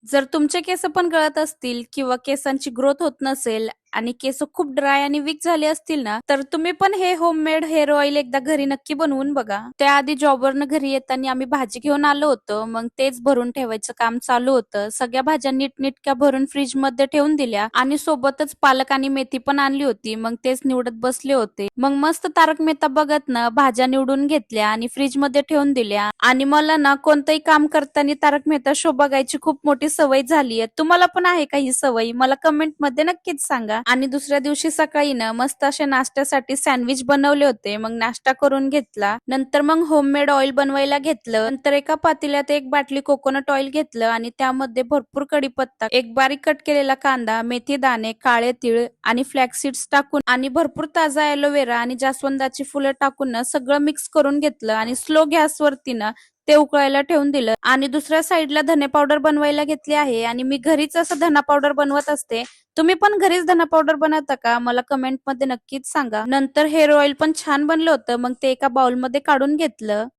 जर तुमचे केस पण गळत असतील किंवा केसांची ग्रोथ होत नसेल आणि केस खूप ड्राय आणि वीक झाले असतील ना, तर तुम्ही पण हे होममेड हेअर ऑइल एकदा घरी नक्की बनवून बघा. त्याआधी जॉबवरनं घरी येताना आम्ही भाजी घेऊन आलो होतो. मग तेच भरून ठेवायचं काम चालू होतं. सगळ्या भाज्या नीटनेटक्या भरून फ्रीजमध्ये ठेवून दिल्या आणि सोबतच पालक आणि मेथी पण आणली होती. मग तेच निवडत बसले होते. मग मस्त तारक मेहता बघत ना भाज्या निवडून घेतल्या आणि फ्रीजमध्ये ठेवून दिल्या. आणि मला ना कोणतंही काम करताना तारक मेहता शो बघायची खूप मोठी सवय झाली आहे. तुम्हाला पण आहे का ही सवय? मला कमेंट मध्ये नक्कीच सांगा. आणि दुसऱ्या दिवशी सकाळी ना मस्त असे नाश्त्यासाठी सँडविच बनवले होते. मग नाश्ता करून घेतला. नंतर मग होममेड ऑइल बनवायला घेतलं. नंतर एका पातेल्यात एक बाटली कोकोनट ऑइल घेतलं आणि त्यामध्ये भरपूर कढीपत्ता, एक बारीक कट केलेला कांदा, मेथी दाणे, काळे तीळ आणि फ्लॅक्स सीड्स टाकून आणि भरपूर ताजा एलोवेरा आणि जास्वंदाची फुलं टाकून ना सगळं मिक्स करून घेतलं आणि स्लो गॅसवरती ना ते उकळायला ठेवून दिलं. आणि दुसऱ्या साईडला धने पावडर बनवायला घेतली आहे आणि मी घरीच असं धना पावडर बनवत असते. तुम्ही पण घरीच धना पावडर बनवता का? मला कमेंट मध्ये नक्कीच सांगा. नंतर हेअर ऑइल पण छान बनलं होतं. मग ते एका बाउलमध्ये काढून घेतलं.